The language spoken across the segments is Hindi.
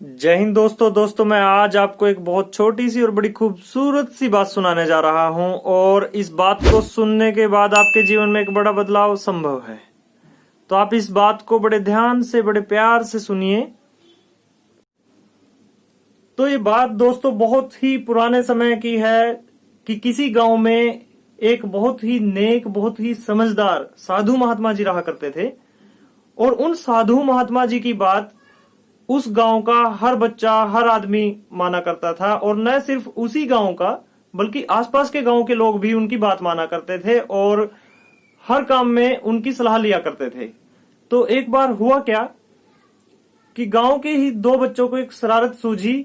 जय हिंद दोस्तों मैं आज आपको एक बहुत छोटी सी और बड़ी खूबसूरत सी बात सुनाने जा रहा हूं और इस बात को सुनने के बाद आपके जीवन में एक बड़ा बदलाव संभव है। तो आप इस बात को बड़े ध्यान से बड़े प्यार से सुनिए। तो ये बात दोस्तों बहुत ही पुराने समय की है कि किसी गांव में एक बहुत ही नेक बहुत ही समझदार साधु महात्मा जी रहा करते थे और उन साधु महात्मा जी की बात उस गांव का हर बच्चा हर आदमी माना करता था और न सिर्फ उसी गांव का बल्कि आसपास के गांव के लोग भी उनकी बात माना करते थे और हर काम में उनकी सलाह लिया करते थे। तो एक बार हुआ क्या कि गांव के ही दो बच्चों को एक शरारत सूझी।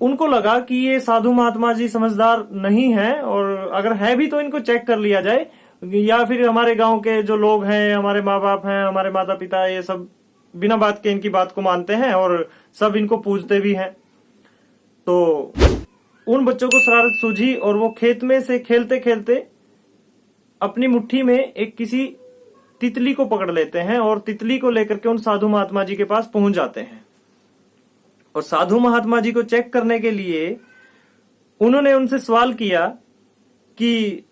उनको लगा कि ये साधु महात्मा जी समझदार नहीं है और अगर है भी तो इनको चेक कर लिया जाए, या फिर हमारे गांव के जो लोग हैं, हमारे माँ बाप हैं, हमारे माता पिता, ये सब बिना बात के इनकी बात को मानते हैं और सब इनको पूजते भी हैं। तो उन बच्चों को शरारत सूझी और वो खेत में से खेलते खेलते अपनी मुट्ठी में एक किसी तितली को पकड़ लेते हैं और तितली को लेकर के उन साधु महात्मा जी के पास पहुंच जाते हैं। और साधु महात्मा जी को चेक करने के लिए उन्होंने उनसे सवाल किया कि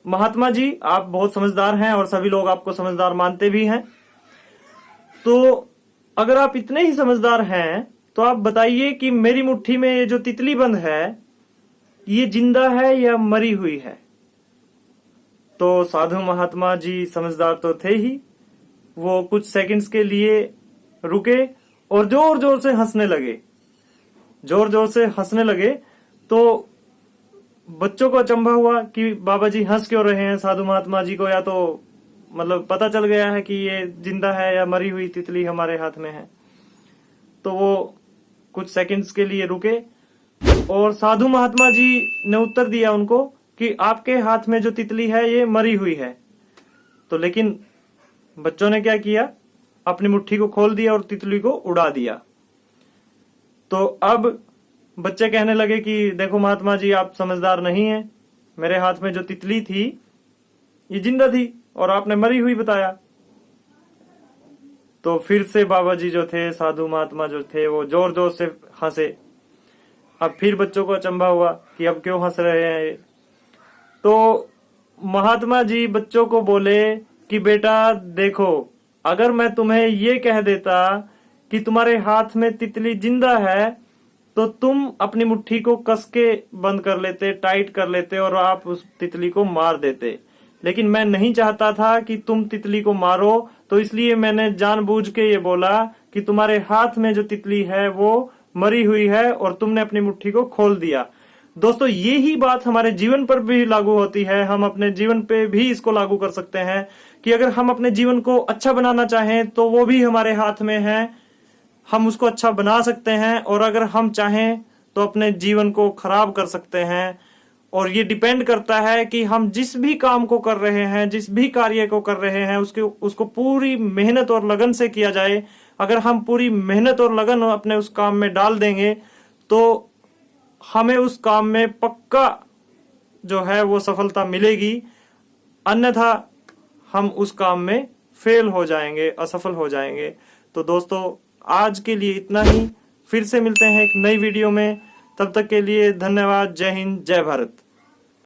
महात्मा जी, आप बहुत समझदार हैं और सभी लोग आपको समझदार मानते भी हैं, तो अगर आप इतने ही समझदार हैं तो आप बताइए कि मेरी मुट्ठी में ये जो तितली बंद है ये जिंदा है या मरी हुई है। तो साधु महात्मा जी समझदार तो थे ही, वो कुछ सेकंड्स के लिए रुके और जोर जोर से हंसने लगे। तो बच्चों को अचंभा हुआ कि बाबा जी हंस क्यों रहे हैं। साधु महात्मा जी को या तो मतलब पता चल गया है कि ये जिंदा है या मरी हुई तितली हमारे हाथ में है। तो वो कुछ सेकंड्स के लिए रुके और साधु महात्मा जी ने उत्तर दिया उनको कि आपके हाथ में जो तितली है ये मरी हुई है। तो लेकिन बच्चों ने क्या किया, अपनी मुट्ठी को खोल दिया और तितली को उड़ा दिया। तो अब बच्चे कहने लगे कि देखो महात्मा जी, आप समझदार नहीं हैं, मेरे हाथ में जो तितली थी ये जिंदा थी और आपने मरी हुई बताया। तो फिर से बाबा जी जो थे, साधु महात्मा जो थे, वो जोर जोर से हंसे। अब फिर बच्चों को अचंभा हुआ कि अब क्यों हंस रहे हैं ये। तो महात्मा जी बच्चों को बोले कि बेटा देखो, अगर मैं तुम्हें ये कह देता कि तुम्हारे हाथ में तितली जिंदा है तो तुम अपनी मुट्ठी को कस के बंद कर लेते, टाइट कर लेते और आप उस तितली को मार देते। लेकिन मैं नहीं चाहता था कि तुम तितली को मारो, तो इसलिए मैंने जानबूझ के ये बोला कि तुम्हारे हाथ में जो तितली है वो मरी हुई है और तुमने अपनी मुट्ठी को खोल दिया। दोस्तों, ये ही बात हमारे जीवन पर भी लागू होती है। हम अपने जीवन पे भी इसको लागू कर सकते हैं कि अगर हम अपने जीवन को अच्छा बनाना चाहें तो वो भी हमारे हाथ में है, हम उसको अच्छा बना सकते हैं। और अगर हम चाहें तो अपने जीवन को खराब कर सकते हैं। और ये डिपेंड करता है कि हम जिस भी काम को कर रहे हैं, जिस भी कार्य को कर रहे हैं, उसको पूरी मेहनत और लगन से किया जाए। अगर हम पूरी मेहनत और लगन अपने उस काम में डाल देंगे तो हमें उस काम में पक्का जो है वो सफलता मिलेगी, अन्यथा हम उस काम में फेल हो जाएंगे, असफल हो जाएंगे। तो दोस्तों, आज के लिए इतना ही। फिर से मिलते हैं एक नई वीडियो में। तब तक के लिए धन्यवाद। जय हिंद, जय भारत।